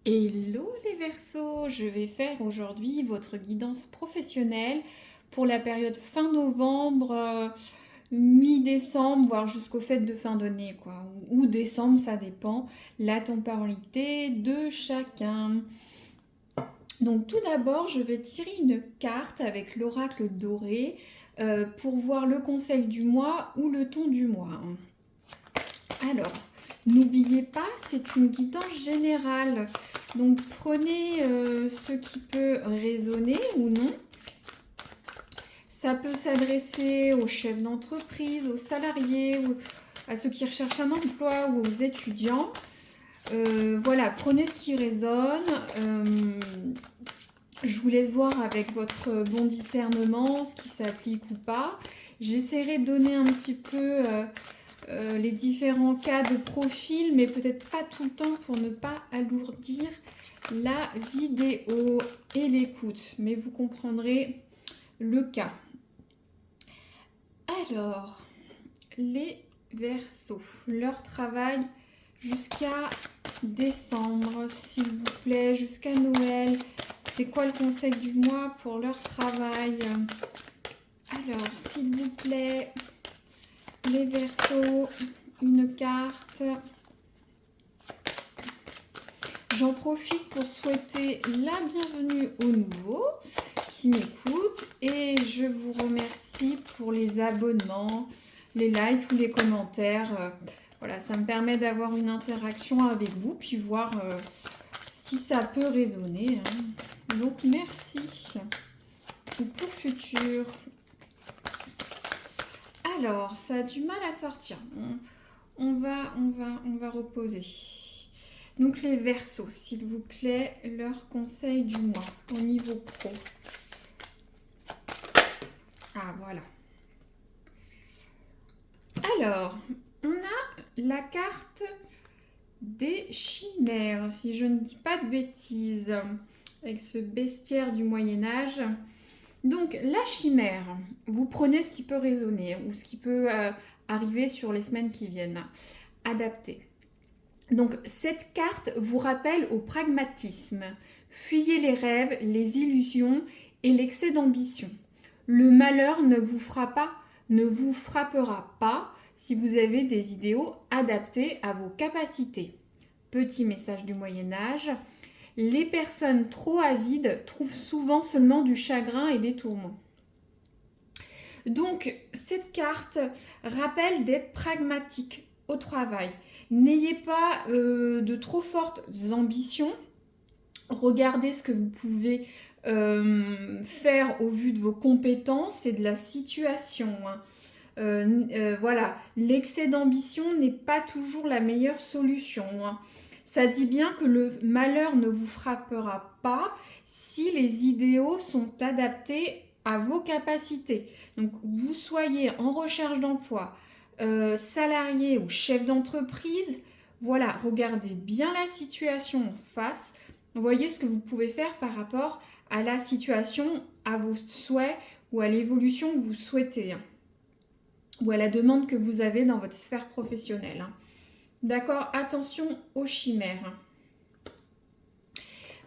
Hello les Verseaux, je vais faire aujourd'hui votre guidance professionnelle pour la période fin novembre, mi-décembre, voire jusqu'aux fêtes de fin d'année, quoi. Ou décembre, ça dépend, la temporalité de chacun. Donc tout d'abord, je vais tirer une carte avec l'oracle doré pour voir le conseil du mois ou le ton du mois. Alors, n'oubliez pas, c'est une guidance générale. Donc, prenez ce qui peut résonner ou non. Ça peut s'adresser aux chefs d'entreprise, aux salariés, ou à ceux qui recherchent un emploi ou aux étudiants. Voilà, prenez ce qui résonne. Je vous laisse voir avec votre bon discernement ce qui s'applique ou pas. J'essaierai de donner un petit peu les différents cas de profil, mais peut-être pas tout le temps pour ne pas alourdir la vidéo et l'écoute. Mais vous comprendrez le cas. Alors, les Verseaux, leur travail jusqu'à décembre, s'il vous plaît, jusqu'à Noël. C'est quoi le conseil du mois pour leur travail? Alors, s'il vous plaît, les Verseaux, une carte. J'en profite pour souhaiter la bienvenue aux nouveaux qui m'écoutent et je vous remercie pour les abonnements, les likes ou les commentaires. Voilà, ça me permet d'avoir une interaction avec vous puis voir si ça peut résonner. Donc merci. Ou pour futur. Alors, ça a du mal à sortir. On va reposer. Donc les Verseaux, s'il vous plaît, leur conseil du mois au niveau pro. Ah, voilà. Alors, on a la carte des chimères, si je ne dis pas de bêtises, avec ce bestiaire du Moyen-Âge. Donc, la chimère, vous prenez ce qui peut résonner ou ce qui peut arriver sur les semaines qui viennent. Adapté. Donc, cette carte vous rappelle au pragmatisme. Fuyez les rêves, les illusions et l'excès d'ambition. Le malheur ne vous frappera pas si vous avez des idéaux adaptés à vos capacités. Petit message du Moyen-Âge. Les personnes trop avides trouvent souvent seulement du chagrin et des tourments. Donc, cette carte rappelle d'être pragmatique au travail. N'ayez pas de trop fortes ambitions. Regardez ce que vous pouvez faire au vu de vos compétences et de la situation. Voilà, l'excès d'ambition n'est pas toujours la meilleure solution. Ça dit bien que le malheur ne vous frappera pas si les idéaux sont adaptés à vos capacités. Donc, vous soyez en recherche d'emploi, salarié ou chef d'entreprise, voilà, regardez bien la situation en face. Voyez ce que vous pouvez faire par rapport à la situation, à vos souhaits ou à l'évolution que vous souhaitez ou à la demande que vous avez dans votre sphère professionnelle. D'accord, attention aux chimères.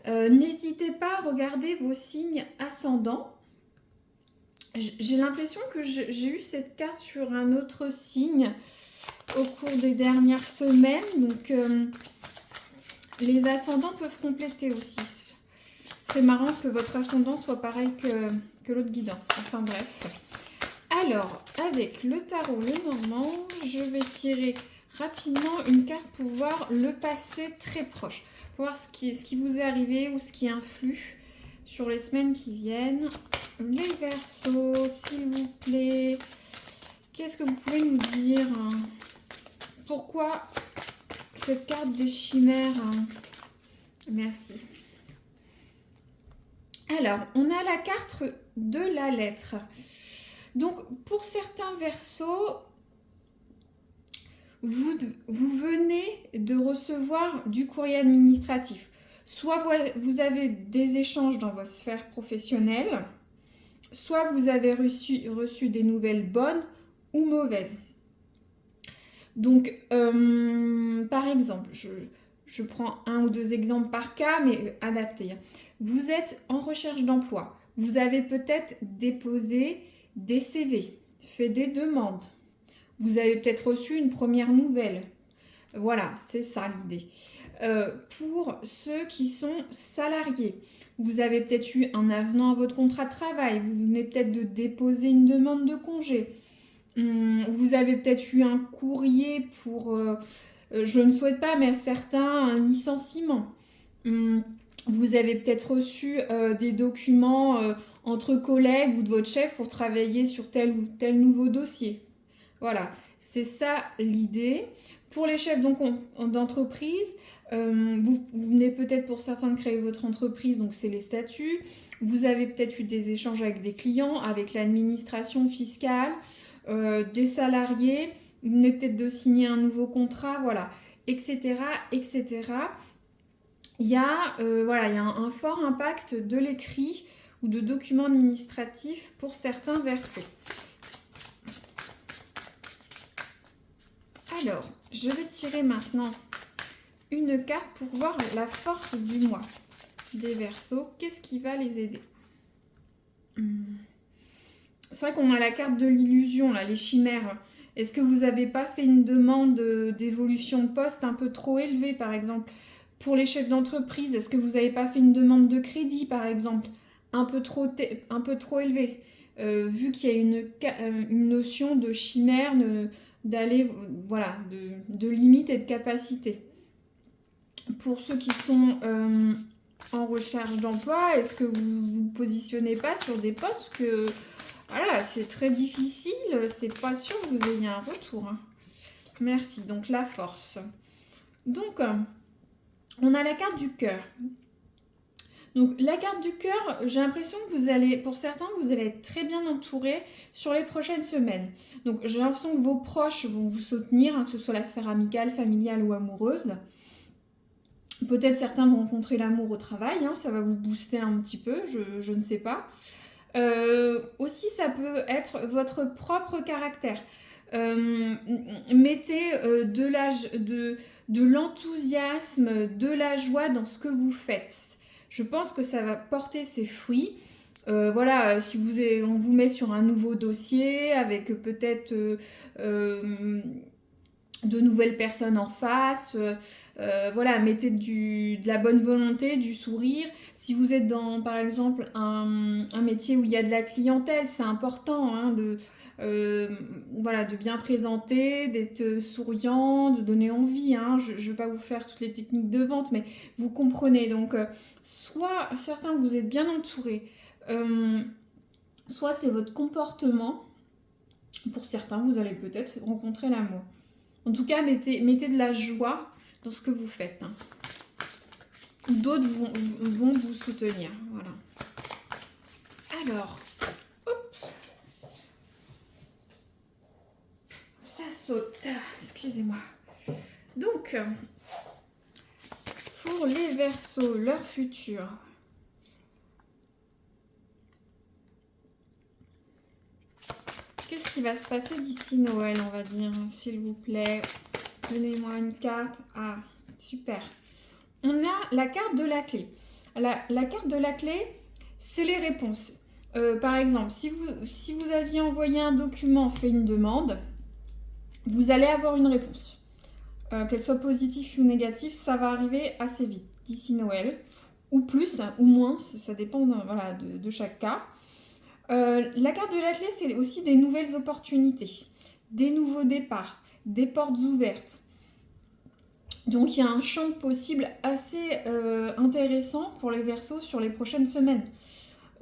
N'hésitez pas à regarder vos signes ascendants. J'ai l'impression que j'ai eu cette carte sur un autre signe au cours des dernières semaines. Donc, les ascendants peuvent compléter aussi. C'est marrant que votre ascendant soit pareil que l'autre guidance. Enfin bref. Alors, avec le tarot Lenormand, je vais tirer rapidement une carte pour voir le passé très proche. Pour voir ce qui vous est arrivé ou ce qui influe sur les semaines qui viennent. Les Verseaux, s'il vous plaît. Qu'est-ce que vous pouvez nous dire? Pourquoi cette carte des chimères? Merci. Alors, on a la carte de la lettre. Donc, pour certains Verseaux, vous venez de recevoir du courrier administratif. Soit vous avez des échanges dans votre sphère professionnelle, soit vous avez reçu des nouvelles bonnes ou mauvaises. Donc, par exemple, Je prends un ou deux exemples par cas, mais adaptés. Vous êtes en recherche d'emploi. Vous avez peut-être déposé des CV, fait des demandes. Vous avez peut-être reçu une première nouvelle. Voilà, c'est ça l'idée. Pour ceux qui sont salariés, vous avez peut-être eu un avenant à votre contrat de travail. Vous venez peut-être de déposer une demande de congé. Vous avez peut-être eu un courrier pour, je ne souhaite pas, mais certains, un licenciement. Vous avez peut-être reçu des documents entre collègues ou de votre chef pour travailler sur tel ou tel nouveau dossier. Voilà, c'est ça l'idée. Pour les chefs d'entreprise, vous venez peut-être pour certains de créer votre entreprise, donc c'est les statuts. Vous avez peut-être eu des échanges avec des clients, avec l'administration fiscale, des salariés. Vous venez peut-être de signer un nouveau contrat, voilà, etc., etc. Il y a, voilà, il y a un fort impact de l'écrit ou de documents administratifs pour certains versos. Alors, je vais tirer maintenant une carte pour voir la force du mois des Verseaux. Qu'est-ce qui va les aider? C'est vrai qu'on a la carte de l'illusion, là, les chimères. Est-ce que vous n'avez pas fait une demande d'évolution de poste un peu trop élevée, par exemple? Pour les chefs d'entreprise, est-ce que vous n'avez pas fait une demande de crédit, par exemple, un peu trop élevée? Vu qu'il y a une notion de chimère, d'aller, voilà, de limite et de capacité. Pour ceux qui sont en recherche d'emploi, est-ce que vous ne vous positionnez pas sur des postes que, voilà, c'est très difficile, c'est pas sûr que vous ayez un retour, hein. Merci, donc la force. Donc, on a la carte du cœur. Donc la carte du cœur, j'ai l'impression que vous allez, pour certains, vous allez être très bien entouré sur les prochaines semaines. Donc j'ai l'impression que vos proches vont vous soutenir, hein, que ce soit la sphère amicale, familiale ou amoureuse. Peut-être certains vont rencontrer l'amour au travail, hein, ça va vous booster un petit peu, je ne sais pas. Aussi, ça peut être votre propre caractère. Mettez de l'enthousiasme, de la joie dans ce que vous faites. Je pense que ça va porter ses fruits. Voilà, si on vous met sur un nouveau dossier avec peut-être de nouvelles personnes en face, voilà, mettez de la bonne volonté, du sourire. Si vous êtes dans, par exemple, un métier où il y a de la clientèle, c'est important, hein, voilà, de bien présenter, d'être souriant, de donner envie, hein. Je ne vais pas vous faire toutes les techniques de vente, mais vous comprenez. Donc, soit certains, vous êtes bien entourés, soit c'est votre comportement. Pour certains, vous allez peut-être rencontrer l'amour. En tout cas, mettez de la joie dans ce que vous faites, hein. D'autres vont vous soutenir. Voilà. Alors, hop. Ça saute. Excusez-moi. Donc, pour les Verseaux, leur futur. Qu'est-ce qui va se passer d'ici Noël, on va dire, s'il vous plaît? Donnez-moi une carte. Ah, super. On a la carte de la clé. La carte de la clé, c'est les réponses. Par exemple, si vous aviez envoyé un document, fait une demande, vous allez avoir une réponse. Qu'elle soit positive ou négative, ça va arriver assez vite, d'ici Noël. Ou plus, ou moins, ça dépend voilà, de chaque cas. La carte de la clé, c'est aussi des nouvelles opportunités, des nouveaux départs, des portes ouvertes. Donc il y a un champ possible assez intéressant pour les Verseaux sur les prochaines semaines.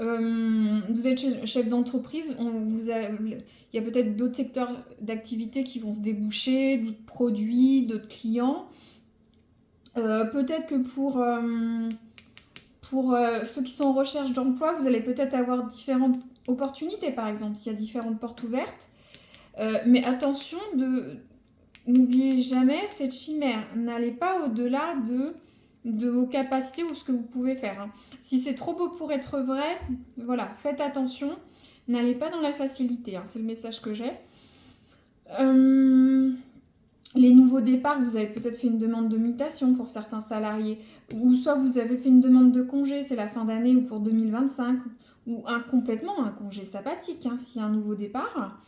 Vous êtes chef d'entreprise, il y a peut-être d'autres secteurs d'activité qui vont se déboucher, d'autres produits, d'autres clients. Peut-être que pour ceux qui sont en recherche d'emploi, vous allez peut-être avoir différentes opportunités, par exemple, s'il y a différentes portes ouvertes. Mais attention, n'oubliez jamais cette chimère. N'allez pas au-delà de vos capacités ou ce que vous pouvez faire, hein. Si c'est trop beau pour être vrai, voilà, faites attention. N'allez pas dans la facilité, hein, c'est le message que j'ai. Les nouveaux départs, vous avez peut-être fait une demande de mutation pour certains salariés, ou soit vous avez fait une demande de congé, c'est la fin d'année ou pour 2025, ou complètement un congé sabbatique, hein, s'il y a un nouveau départ.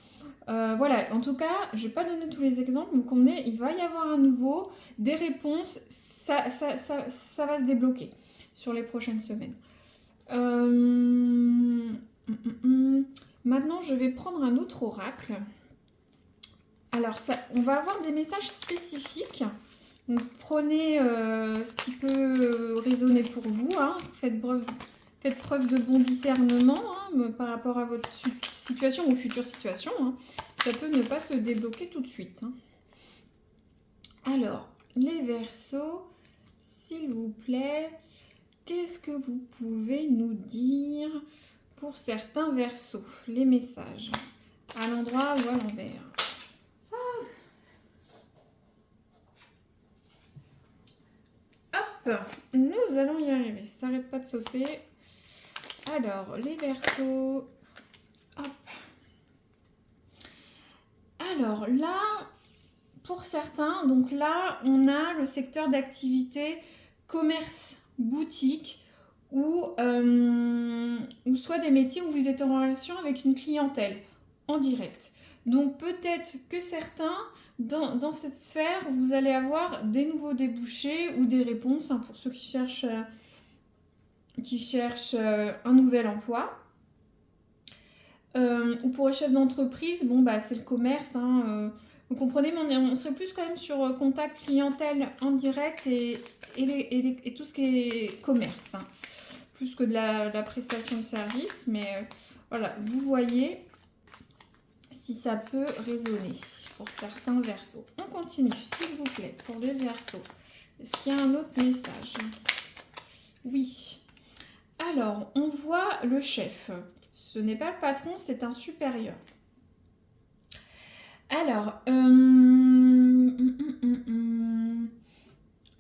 Voilà, en tout cas, je ne vais pas donner tous les exemples, donc il va y avoir un nouveau, des réponses, ça va se débloquer sur les prochaines semaines. Maintenant, je vais prendre un autre oracle. Alors, on va avoir des messages spécifiques. Donc, prenez ce qui peut résonner pour vous. Hein. Faites preuve de bon discernement hein, par rapport à votre situation ou future situation. Hein. Ça peut ne pas se débloquer tout de suite. Hein. Alors, les Verseaux, s'il vous plaît, qu'est-ce que vous pouvez nous dire pour certains Verseaux? Les messages, à l'endroit ou à l'envers. Hop, nous allons y arriver. Ça n'arrête pas de sauter. Alors, les Verseaux. Hop. Alors là, pour certains, donc là, on a le secteur d'activité commerce, boutique, ou soit des métiers où vous êtes en relation avec une clientèle en direct. Donc peut-être que certains, dans cette sphère, vous allez avoir des nouveaux débouchés ou des réponses hein, pour ceux qui cherchent un nouvel emploi. Ou pour les chefs d'entreprise, bon bah c'est le commerce. Hein, vous comprenez, mais on serait plus quand même sur contact clientèle en direct et tout ce qui est commerce. Hein, plus que de la prestation de service. Mais voilà, vous voyez si ça peut résonner pour certains Verseaux. On continue, s'il vous plaît, pour les Verseaux. Est-ce qu'il y a un autre message? Oui. Alors, on voit le chef. Ce n'est pas le patron, c'est un supérieur. Alors,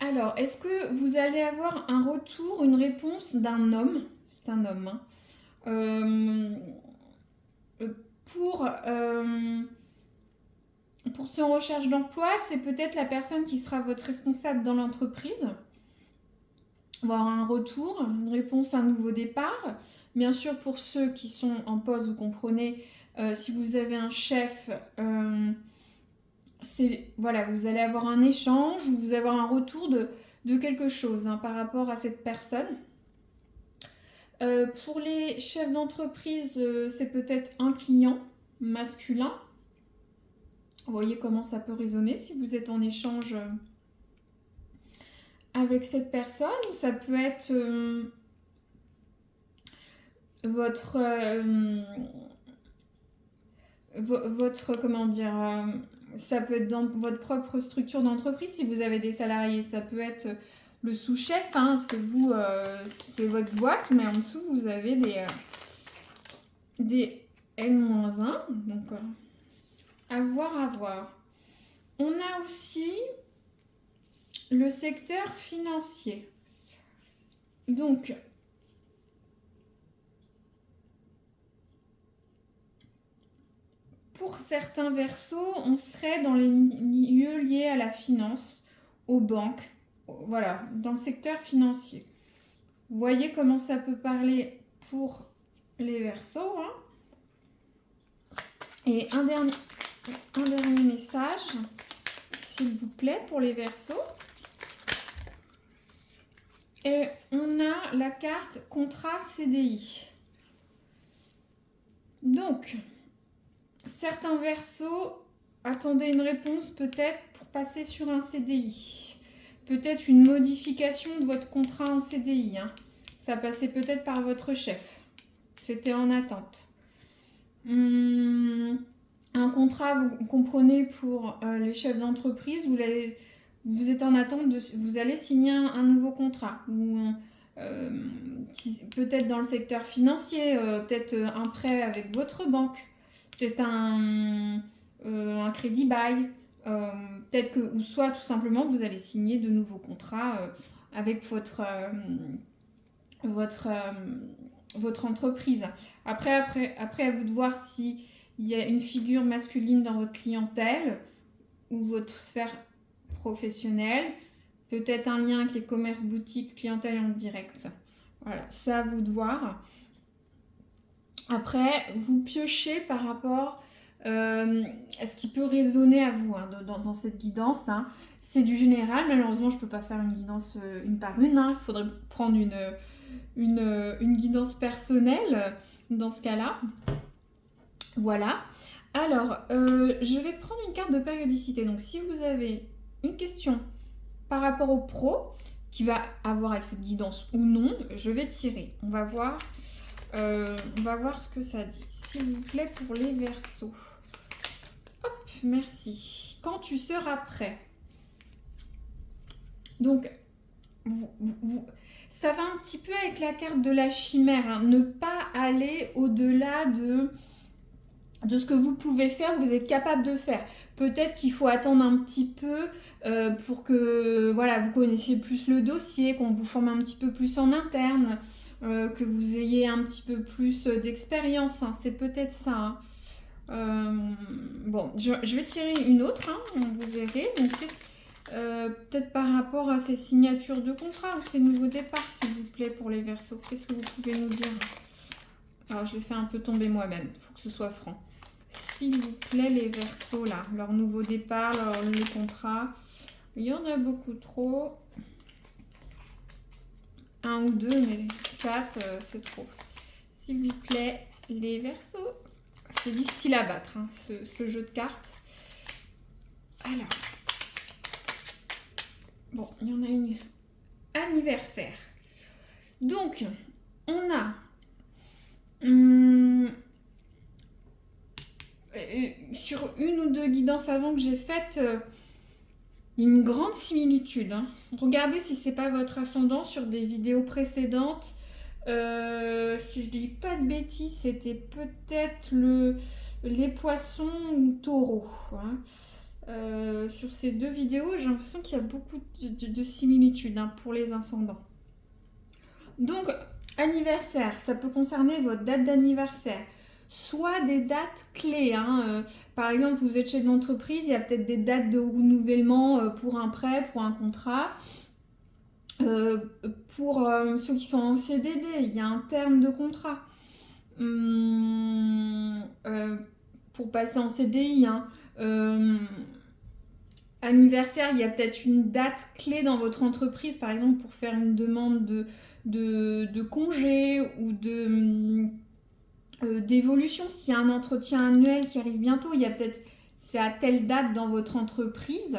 alors, est-ce que vous allez avoir un retour, une réponse d'un homme? C'est un homme. Hein, pour ceux en recherche d'emploi, c'est peut-être la personne qui sera votre responsable dans l'entreprise. Avoir un retour, une réponse à un nouveau départ. Bien sûr, pour ceux qui sont en poste, vous comprenez, si vous avez un chef, voilà, vous allez avoir un échange ou vous allez avoir un retour de quelque chose hein, par rapport à cette personne. Pour les chefs d'entreprise, c'est peut-être un client masculin. Vous voyez comment ça peut résonner si vous êtes en échange avec cette personne, ou ça peut être votre comment dire, ça peut être dans votre propre structure d'entreprise si vous avez des salariés, ça peut être le sous-chef, hein, c'est vous, c'est votre boîte, mais en dessous vous avez des N-1, donc à voir. On a aussi le secteur financier. Donc, pour certains Verseaux, on serait dans les milieux liés à la finance, aux banques, voilà, dans le secteur financier. Vous voyez comment ça peut parler pour les Verseaux. Hein. Et un dernier message, s'il vous plaît, pour les Verseaux. Et on a la carte contrat CDI. Donc, certains Verseaux, attendez une réponse peut-être pour passer sur un CDI. Peut-être une modification de votre contrat en CDI. Hein. Ça passait peut-être par votre chef. C'était en attente. Un contrat, vous comprenez, pour les chefs d'entreprise, vous êtes en attente, vous allez signer un nouveau contrat. Ou peut-être dans le secteur financier, peut-être un prêt avec votre banque, peut-être un crédit bail, peut-être que, ou soit tout simplement vous allez signer de nouveaux contrats avec votre entreprise. Après, à vous de voir s'il y a une figure masculine dans votre clientèle ou votre sphère professionnelle. Peut-être un lien avec les commerces, boutiques, clientèle en direct. Voilà, ça à vous de voir. Après, vous piochez par rapport à ce qui peut résonner à vous dans cette guidance. C'est du général. Malheureusement, je ne peux pas faire une guidance une par une. Il faudrait prendre une guidance personnelle dans ce cas-là. Voilà. Alors, je vais prendre une carte de périodicité. Donc, si vous avez une question par rapport au pro, qui va avoir avec cette guidance ou non, je vais tirer. On va voir ce que ça dit. S'il vous plaît, pour les Verseaux. Hop, merci. Quand tu seras prêt. Donc, ça va un petit peu avec la carte de la chimère. Ne pas aller au-delà de ce que vous pouvez faire, vous êtes capable de faire. Peut-être qu'il faut attendre un petit peu pour que voilà, vous connaissiez plus le dossier, qu'on vous forme un petit peu plus en interne, que vous ayez un petit peu plus d'expérience. C'est peut-être ça. Bon, je vais tirer une autre, vous verrez. Donc, peut-être par rapport à ces signatures de contrat ou ces nouveaux départs, s'il vous plaît, pour les Verseaux. Qu'est-ce que vous pouvez nous dire? Alors, je l'ai fait un peu tomber moi-même. Il faut que ce soit franc. S'il vous plaît, les Verseaux, là, leur nouveau départ, les contrats. Il y en a beaucoup trop. 1 ou 2, mais 4, c'est trop. S'il vous plaît, les Verseaux. C'est difficile à battre, ce jeu de cartes. Alors. Bon, il y en a une. Anniversaire. Donc, on a... sur une ou deux guidances avant que j'ai faites, une grande similitude. Regardez si c'est pas votre ascendant sur des vidéos précédentes. Si je dis pas de bêtises, c'était peut-être les poissons ou taureaux. Sur ces deux vidéos, j'ai l'impression qu'il y a beaucoup de similitudes pour les ascendants. Donc, anniversaire, ça peut concerner votre date d'anniversaire. Soit des dates clés. Par exemple, vous êtes chef d'entreprise, il y a peut-être des dates de renouvellement pour un prêt, pour un contrat. Pour ceux qui sont en CDD, il y a un terme de contrat. Pour passer en CDI, anniversaire, il y a peut-être une date clé dans votre entreprise, par exemple pour faire une demande de congé ou d'évolution. S'il y a un entretien annuel qui arrive bientôt, il y a peut-être, c'est à telle date dans votre entreprise.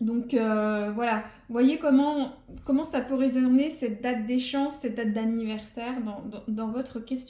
Donc voilà, vous voyez comment ça peut résonner cette date d'échéance, cette date d'anniversaire dans votre question.